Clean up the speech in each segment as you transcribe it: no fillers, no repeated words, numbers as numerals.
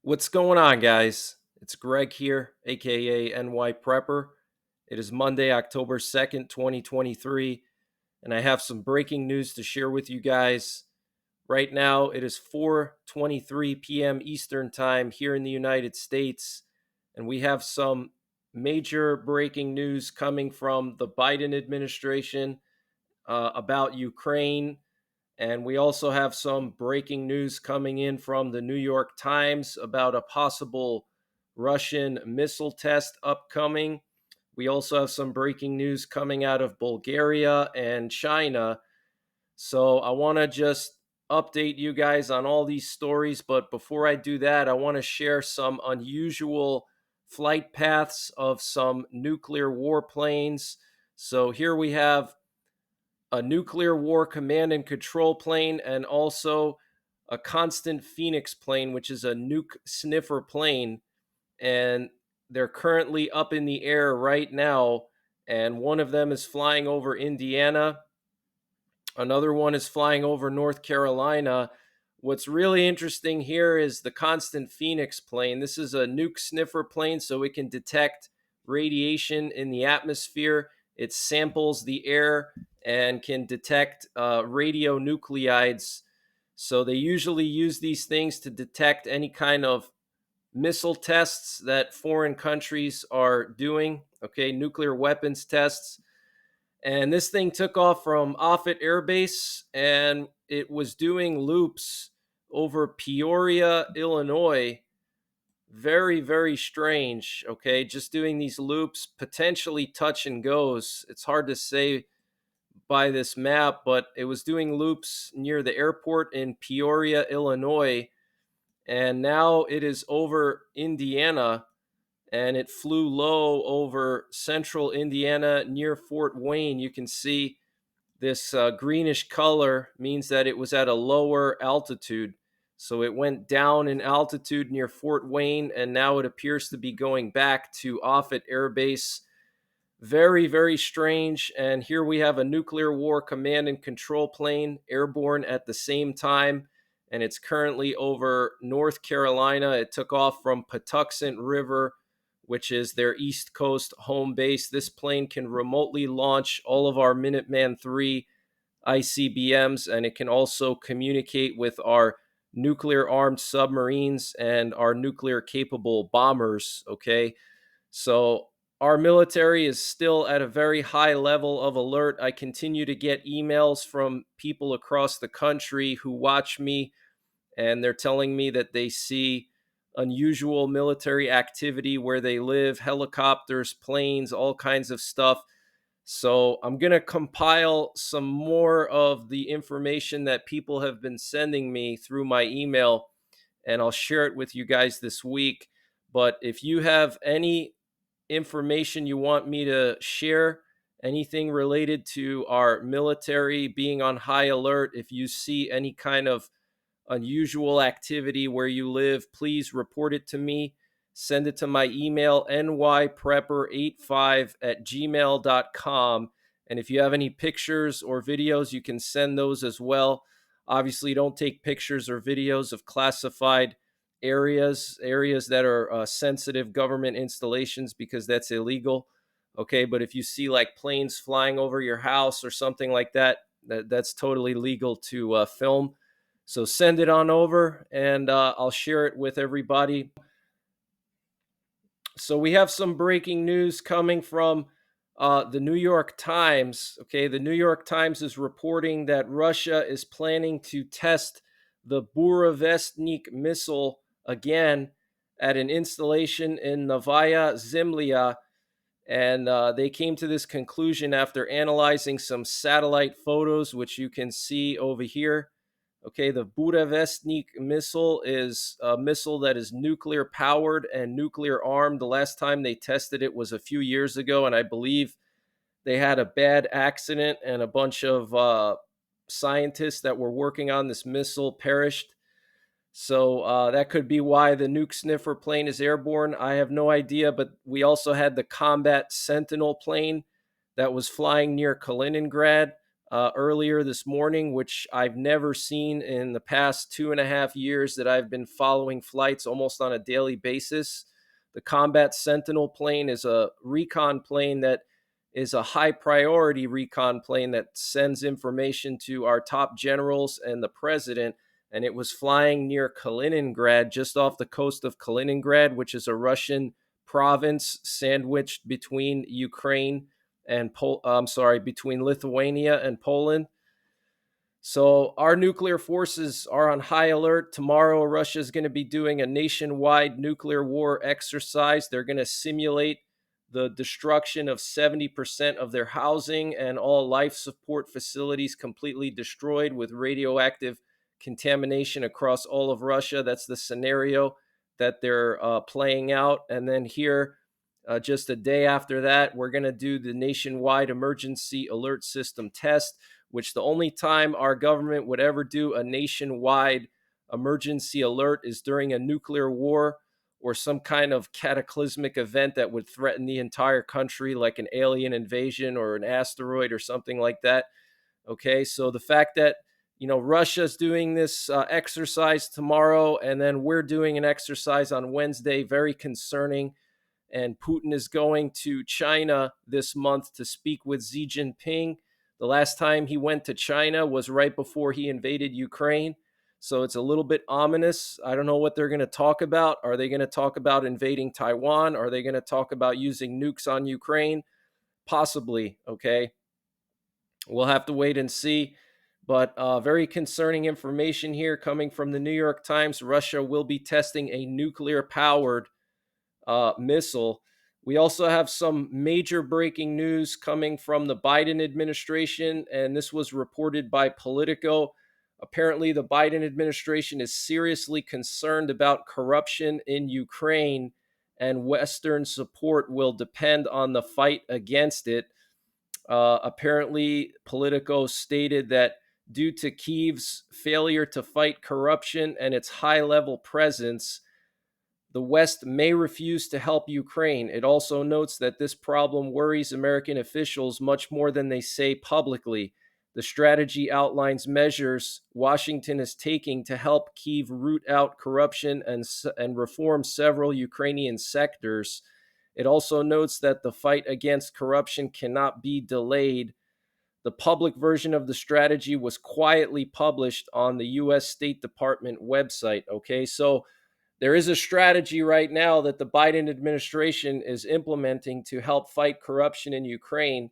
What's going on, guys? It's Greg here, aka NYPrepper. It is Monday, October 2nd, 2023, and I have some breaking news to share with you guys. Right now, it is 4:23 p.m. Eastern Time here in the United States, and we have some major breaking news coming from the Biden administration about Ukraine, and we also have some breaking news coming in from the New York Times about a possible Russian missile test upcoming. We also have some breaking news coming out of Bulgaria and China. So I want to just update you guys on all these stories. But before I do that, I want to share some unusual flight paths of some nuclear warplanes. So here we have a nuclear war command and control plane, and also a constant Phoenix plane, which is a Nuke Sniffer plane. And they're currently up in the air right now. And one of them is flying over Indiana. Another one is flying over North Carolina. What's really interesting here is the constant Phoenix plane. This is a Nuke Sniffer plane, so it can detect radiation in the atmosphere. It samples the air and can detect radionuclides. So they usually use these things to detect any kind of missile tests that foreign countries are doing, okay, nuclear weapons tests. And this thing took off from Offutt Air Base, and it was doing loops over Peoria, Illinois. Very, very strange. Okay, just doing these loops, potentially touch and goes. It's hard to say by this map, but it was doing loops near the airport in Peoria, Illinois. And now it is over Indiana, and it flew low over central Indiana near Fort Wayne. You can see this greenish color means that it was at a lower altitude. So it went down in altitude near Fort Wayne, and now it appears to be going back to Offutt Air Base. Very, very strange. And here we have a nuclear war command and control plane airborne at the same time. And it's currently over North Carolina. It took off from Patuxent River, which is their East Coast home base. This plane can remotely launch all of our Minuteman III ICBMs, and it can also communicate with our nuclear armed submarines and our nuclear capable bombers. Okay. So our military is still at a very high level of alert. I continue to get emails from people across the country who watch me, and they're telling me that they see unusual military activity where they live, helicopters, planes, all kinds of stuff. So I'm going to compile some more of the information that people have been sending me through my email, and I'll share it with you guys this week. But if you have any information you want me to share, anything related to our military being on high alert, if you see any kind of unusual activity where you live, please report it to me. Send it to my email, nyprepper85@gmail.com. And if you have any pictures or videos, you can send those as well. Obviously, don't take pictures or videos of classified areas that are sensitive government installations, because that's illegal. Okay, but if you see like planes flying over your house or something like that, that's totally legal to film. So send it on over, and I'll share it with everybody. So we have some breaking news coming from the New York Times. Okay, the New York Times is reporting that Russia is planning to test the Burevestnik missile again at an installation in Novaya Zemlya. And they came to this conclusion after analyzing some satellite photos, which you can see over here. Okay, the Burevestnik missile is a missile that is nuclear powered and nuclear armed. The last time they tested it was a few years ago, and I believe they had a bad accident, and a bunch of scientists that were working on this missile perished. So that could be why the Nuke Sniffer plane is airborne. I have no idea, but we also had the Combat Sentinel plane that was flying near Kaliningrad. earlier this morning, which I've never seen in the past 2.5 years that I've been following flights almost on a daily basis. The Combat Sentinel plane is a recon plane that is a high priority recon plane that sends information to our top generals and the president. And it was flying near Kaliningrad, just off the coast of Kaliningrad, which is a Russian province sandwiched between Ukraine and between Lithuania and Poland. So our nuclear forces are on high alert. Tomorrow, Russia is going to be doing a nationwide nuclear war exercise. They're going to simulate the destruction of 70% of their housing and all life support facilities completely destroyed with radioactive contamination across all of Russia. That's the scenario that they're playing out. And then here, just a day after that, we're going to do the nationwide emergency alert system test, which the only time our government would ever do a nationwide emergency alert is during a nuclear war or some kind of cataclysmic event that would threaten the entire country, like an alien invasion or an asteroid or something like that. Okay, so the fact that Russia's doing this exercise tomorrow, and then we're doing an exercise on Wednesday, very concerning. And Putin is going to China this month to speak with Xi Jinping. The last time he went to China was right before he invaded Ukraine. So it's a little bit ominous. I don't know what they're going to talk about. Are they going to talk about invading Taiwan? Are they going to talk about using nukes on Ukraine? Possibly, okay? We'll have to wait and see. But very concerning information here coming from the New York Times. Russia will be testing a nuclear-powered missile. We also have some major breaking news coming from the Biden administration, and this was reported by Politico. Apparently, the Biden administration is seriously concerned about corruption in Ukraine, and Western support will depend on the fight against it. Apparently, Politico stated that due to Kyiv's failure to fight corruption and its high-level presence, the West may refuse to help Ukraine. It also notes that this problem worries American officials much more than they say publicly. The strategy outlines measures Washington is taking to help Kyiv root out corruption and reform several Ukrainian sectors. It also notes that the fight against corruption cannot be delayed. The public version of the strategy was quietly published on the U.S. State Department website. Okay, so there is a strategy right now that the Biden administration is implementing to help fight corruption in Ukraine.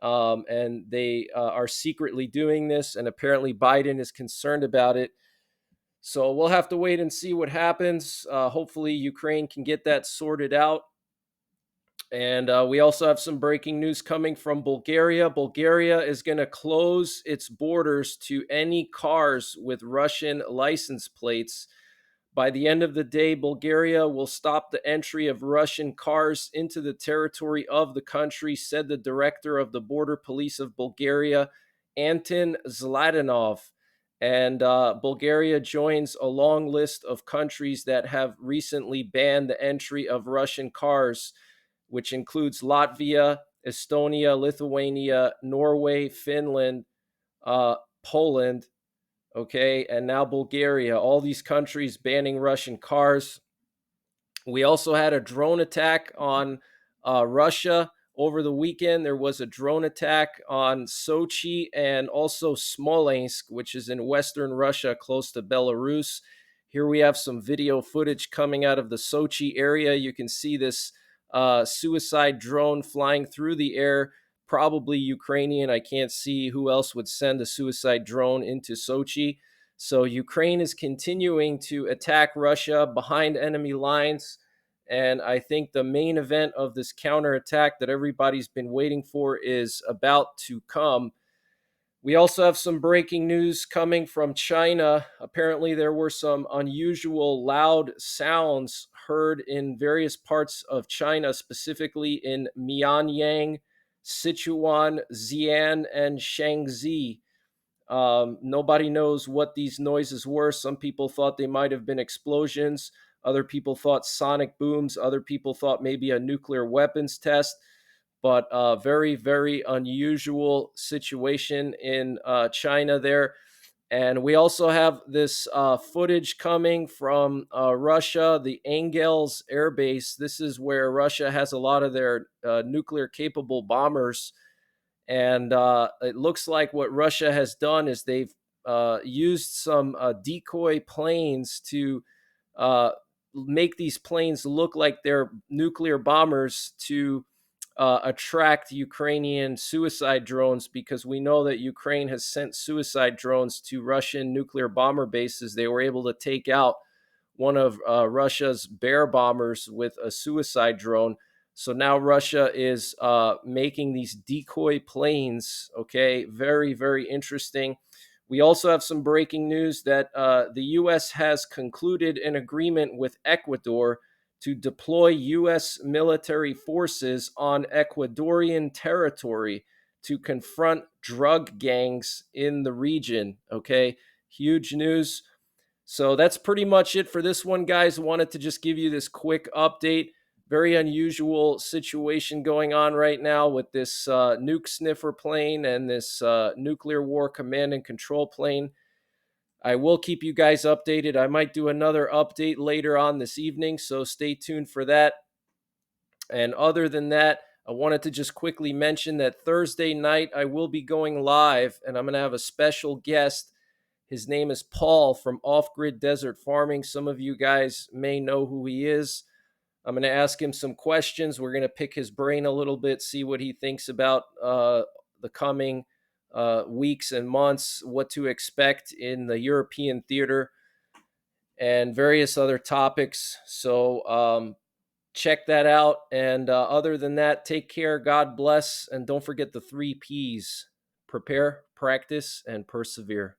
And they are secretly doing this, and apparently Biden is concerned about it. So we'll have to wait and see what happens. Hopefully Ukraine can get that sorted out. And we also have some breaking news coming from Bulgaria. Bulgaria is going to close its borders to any cars with Russian license plates. By the end of the day, Bulgaria will stop the entry of Russian cars into the territory of the country, said the director of the Border Police of Bulgaria, Anton Zlatanov. And Bulgaria joins a long list of countries that have recently banned the entry of Russian cars, which includes Latvia, Estonia, Lithuania, Norway, Finland, Poland, okay, and now Bulgaria. All these countries banning Russian cars. We also had a drone attack on Russia over the weekend. There was a drone attack on Sochi and also Smolensk, which is in western Russia, close to Belarus. Here we have some video footage coming out of the Sochi area. You can see this suicide drone flying through the air, probably Ukrainian. I can't see who else would send a suicide drone into Sochi. So Ukraine is continuing to attack Russia behind enemy lines. And I think the main event of this counterattack that everybody's been waiting for is about to come. We also have some breaking news coming from China. Apparently, there were some unusual loud sounds heard in various parts of China, specifically in Mianyang, Sichuan, Xi'an, and Shaanxi. Nobody knows what these noises were. Some people thought they might have been explosions. Other people thought sonic booms. Other people thought maybe a nuclear weapons test. but very, very unusual situation in China there. And we also have this footage coming from Russia, the Engels Air Base. This is where Russia has a lot of their nuclear capable bombers. And it looks like what Russia has done is they've used some decoy planes to uh, make these planes look like they're nuclear bombers to attract Ukrainian suicide drones, because we know that Ukraine has sent suicide drones to Russian nuclear bomber bases. They were able to take out one of Russia's Bear bombers with a suicide drone. So now Russia is making these decoy planes. Okay, very, very interesting. We also have some breaking news that the U.S. has concluded an agreement with Ecuador to deploy U.S. military forces on Ecuadorian territory to confront drug gangs in the region. Okay, huge news. So that's pretty much it for this one, guys. Wanted to just give you this quick update. Very unusual situation going on right now with this Nuke Sniffer plane and this nuclear war command and control plane. I will keep you guys updated. I might do another update later on this evening, so stay tuned for that. And other than that, I wanted to just quickly mention that Thursday night I will be going live, and I'm going to have a special guest. His name is Paul from Off Grid Desert Farming. Some of you guys may know who he is. I'm going to ask him some questions. We're going to pick his brain a little bit, see what he thinks about the coming weeks and months, what to expect in the European theater, and various other topics. So check that out. And other than that, take care. God bless. And don't forget the 3 Ps: prepare, practice, and persevere.